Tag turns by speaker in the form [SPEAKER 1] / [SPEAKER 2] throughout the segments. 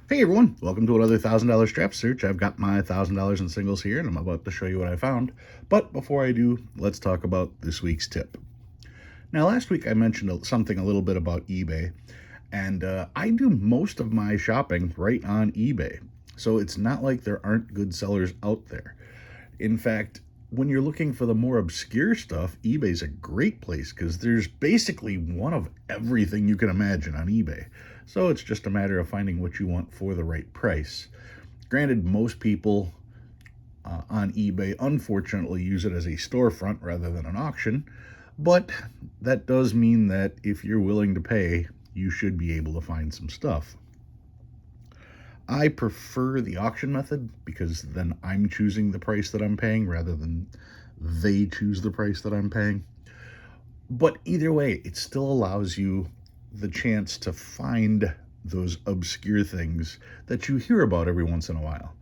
[SPEAKER 1] Hey everyone, welcome to another $1,000 strap search. I've got my $1,000 in singles here and I'm about to show you what I found. But before I do, let's talk about this week's tip. Now last week I mentioned something a little bit about eBay, and I do most of my shopping right on eBay. So it's not like there aren't good sellers out there. In fact, when you're looking for the more obscure stuff, eBay's a great place because there's basically one of everything you can imagine on eBay. So it's just a matter of finding what you want for the right price. Granted, most people on eBay unfortunately use it as a storefront rather than an auction, but that does mean that if you're willing to pay, you should be able to find some stuff. I prefer the auction method because then I'm choosing the price that I'm paying rather than they choose the price that I'm paying. But either way, it still allows you the chance to find those obscure things that you hear about every once in a while.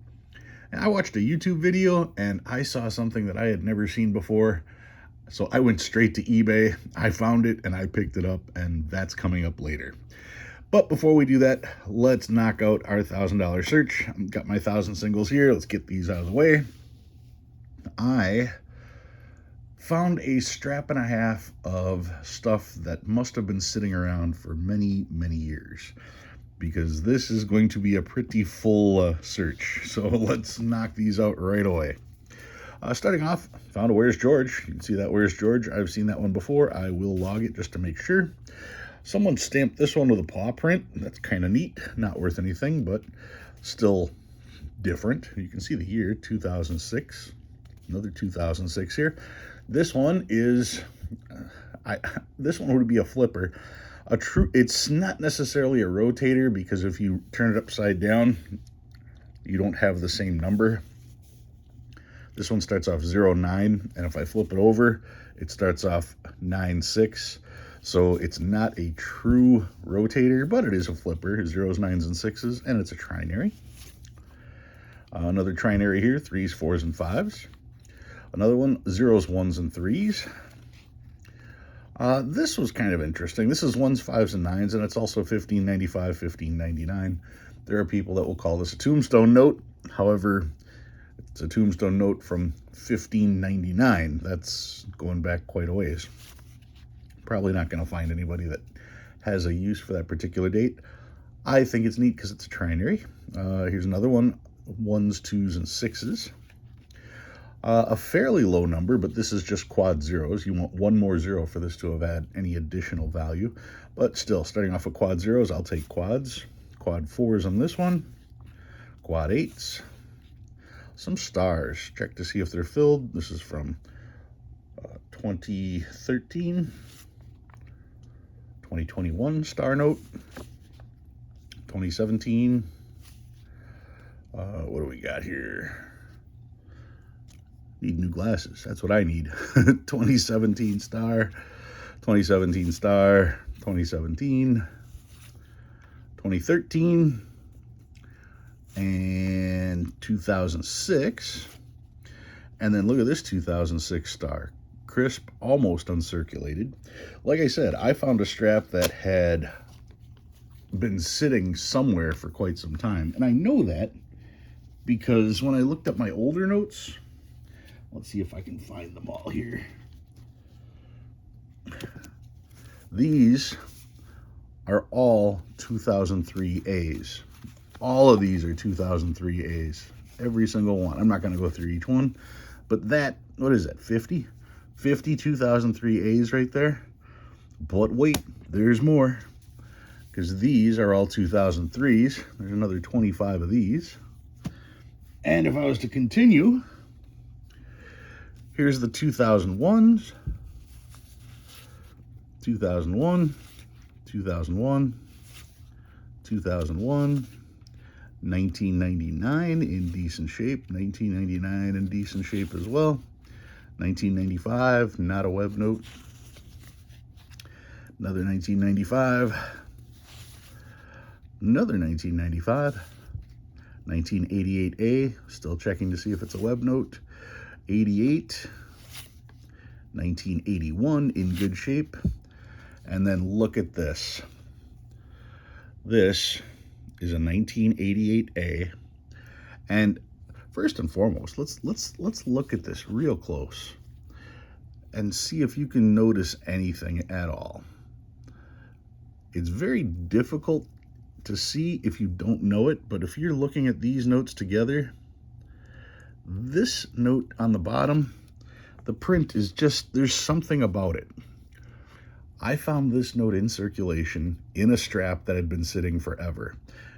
[SPEAKER 1] And I watched a YouTube video and I saw something that I had never seen before. So I went straight to eBay, I found it, and I picked it up, and that's coming up later. But before we do that, let's knock out our $1,000 search. I've got my 1,000 singles here. Let's get these out of the way. I found a strap and a half of stuff that must have been sitting around for many, many years, because this is going to be a pretty full search. So let's knock these out right away. Starting off, found a Where's George. You can see that Where's George. I've seen that one before. I will log it just to make sure. Someone stamped this one with a paw print. That's kind of neat. Not worth anything, but still different. You can see the year, 2006. Another 2006 here. This one is, this one would be a flipper. It's not necessarily a rotator because if you turn it upside down, you don't have the same number. This one starts off 09, and if I flip it over, it starts off 96. So it's not a true rotator, but it is a flipper, zeros, nines, and sixes, and it's a trinary. Another trinary here, threes, fours, and fives. Another one, zeros, ones, and threes. This was kind of interesting. This is ones, fives, and nines, and it's also 1595, 1599. There are people that will call this a tombstone note. However, it's a tombstone note from 1599. That's going back quite a ways. Probably not going to find anybody that has a use for that particular date. I think it's neat because it's a trinary. Here's another one, ones, twos, and sixes. A fairly low number, but this is just quad zeros. You want one more zero for this to have had any additional value. But still, starting off with quad zeros, I'll take quads. Quad fours on this one. Quad eights. Some stars. Check to see if they're filled. This is from 2013. 2021 star note. 2017. What do we got here? Need new glasses. That's what I need. 2017 star. 2017 star. 2017. 2013. And 2006. And then look at this 2006 star. Crisp, almost uncirculated. Like I said, I found a strap that had been sitting somewhere for quite some time. And I know that because when I looked up my older notes, let's see if I can find them all here. These are all 2003 A's. All of these are 2003 A's. Every single one. I'm not going to go through each one. But that, what is that, 50? 50 2003 A's right there. But wait, there's more. Because these are all 2003s. There's another 25 of these. And if I was to continue, here's the 2001s. 2001, 2001, 2001, 1999 in decent shape, 1999 in decent shape as well, 1995, not a web note, another 1995, another 1995, 1988A, still checking to see if it's a web note, 88, 1981 in good shape, and then look at this. This is a 1988A. And first and foremost, let's look at this real close and see if you can notice anything at all. It's very difficult to see if you don't know it, but if you're looking at these notes together, this note on the bottom, the print is just, there's something about it. I found this note in circulation in a strap that had been sitting forever.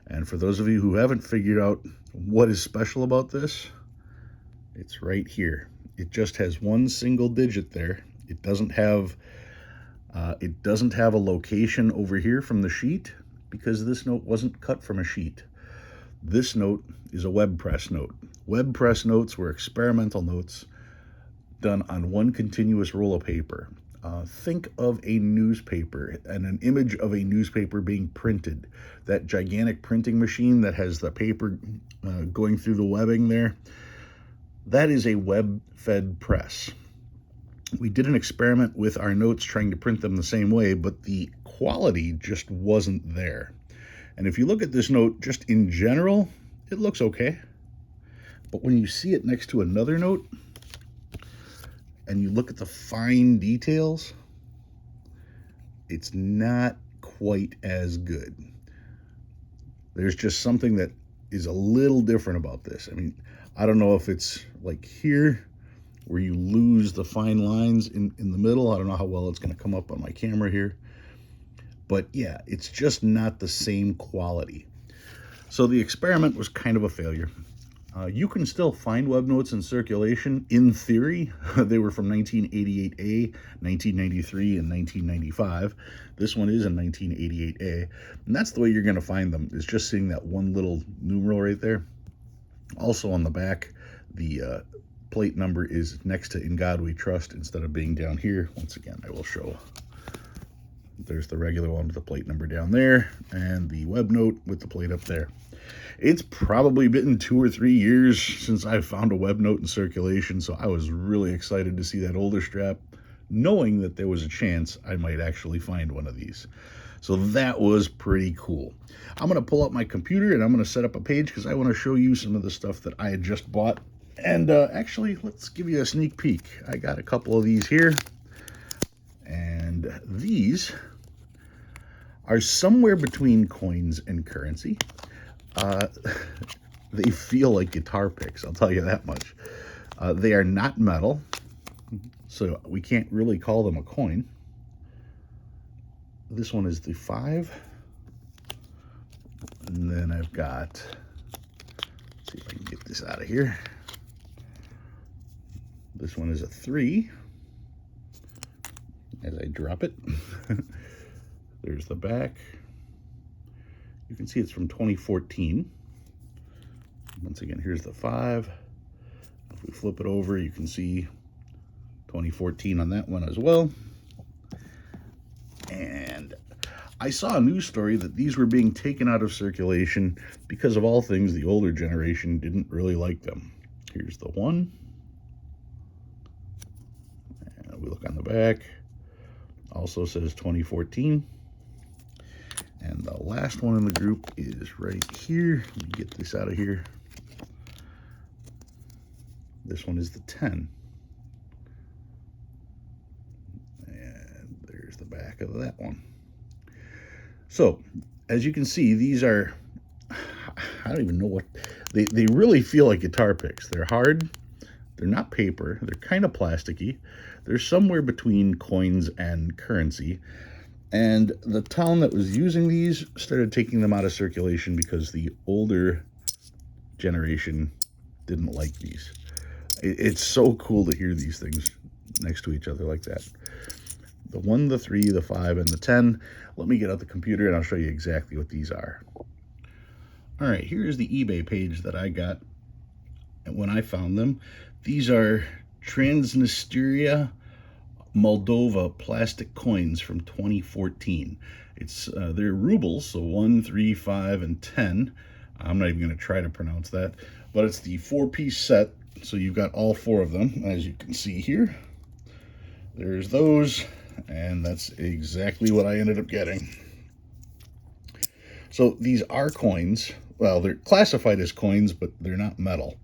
[SPEAKER 1] And for those of you who haven't figured out what is special about this, it's right here. It just has one single digit there. It doesn't have a location over here from the sheet because this note wasn't cut from a sheet. This note is a web press note. Web press notes were experimental notes done on one continuous roll of paper. Think of a newspaper and an image of a newspaper being printed. That gigantic printing machine that has the paper going through the webbing there, that is a web-fed press. We did an experiment with our notes trying to print them the same way, but the quality just wasn't there. And if you look at this note just in general, it looks okay. But when you see it next to another note, and you look at the fine details, it's not quite as good. There's just something that is a little different about this. I mean, I don't know if it's like here where you lose the fine lines in the middle. I don't know how well it's going to come up on my camera here. But yeah, it's just not the same quality. So the experiment was kind of a failure. You can still find web notes in circulation in theory. They were from 1988A, 1993, and 1995. This one is a 1988A. And that's the way you're going to find them, is just seeing that one little numeral right there. Also on the back, the plate number is next to "In God We Trust" instead of being down here. Once again, I will show. There's the regular one with the plate number down there, and the web note with the plate up there. It's probably been 2 or 3 years since I found a web note in circulation, so I was really excited to see that older strap, knowing that there was a chance I might actually find one of these. So that was pretty cool. I'm going to pull up my computer and I'm going to set up a page because I want to show you some of the stuff that I had just bought. And actually, let's give you a sneak peek. I got a couple of these here. And these are somewhere between coins and currency. They feel like guitar picks, I'll tell you that much. They are not metal, so we can't really call them a coin. This one is the 5. And then I've got, let's see if I can get this out of here. This one is a 3. As I drop it, there's the back. You can see it's from 2014. Once again, here's the 5. If we flip it over, you can see 2014 on that one as well. And I saw a news story that these were being taken out of circulation because of all things, the older generation didn't really like them. Here's the 1. And we look on the back. Also says 2014. And the last one in the group is right here. Let me get this out of here. This one is the 10. And there's the back of that one. So, as you can see, these are, I don't even know what, they really feel like guitar picks. They're hard. They're not paper. They're kind of plasticky. They're somewhere between coins and currency. And the town that was using these started taking them out of circulation because the older generation didn't like these. It's so cool to hear these things next to each other like that. The 1, the 3, the 5, and the 10. Let me get out the computer and I'll show you exactly what these are. All right, here's the eBay page that I got when I found them. These are Transnistria, Moldova plastic coins from 2014. It's they're rubles, so 1, 3, 5, and 10. I'm not even going to try to pronounce that, but it's the 4-piece set, so you've got all 4 of them, as you can see here. There's those, and that's exactly what I ended up getting. So these are coins. Well, they're classified as coins, but they're not metal.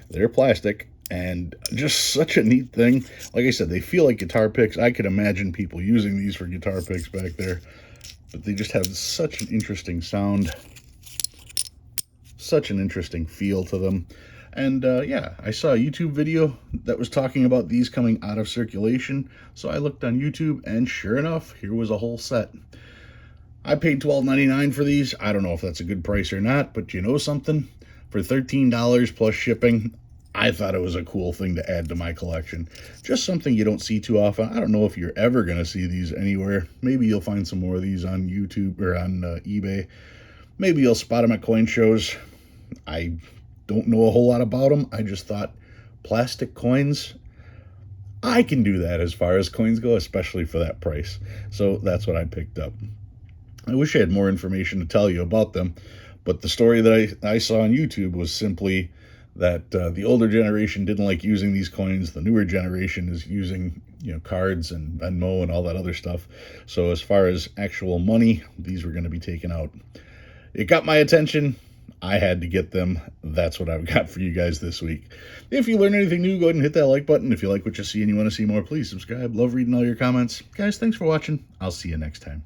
[SPEAKER 1] They're plastic, and just such a neat thing. Like I said, they feel like guitar picks. I could imagine people using these for guitar picks back there, but they just have such an interesting sound, such an interesting feel to them. And yeah, I saw a YouTube video that was talking about these coming out of circulation. So I looked on YouTube, and sure enough, here was a whole set. I paid $12.99 for these. I don't know if that's a good price or not, but you know something? For $13 plus shipping, I thought it was a cool thing to add to my collection. Just something you don't see too often. I don't know if you're ever going to see these anywhere. Maybe you'll find some more of these on YouTube or on eBay. Maybe you'll spot them at coin shows. I don't know a whole lot about them. I just thought plastic coins, I can do that as far as coins go, especially for that price. So that's what I picked up. I wish I had more information to tell you about them, but the story that I saw on YouTube was simply that the older generation didn't like using these coins. The newer generation is using, cards and Venmo and all that other stuff. So as far as actual money, these were going to be taken out. It got my attention. I had to get them. That's what I've got for you guys this week. If you learn anything new, go ahead and hit that like button. If you like what you see and you want to see more, please subscribe. Love reading all your comments. Guys, thanks for watching. I'll see you next time.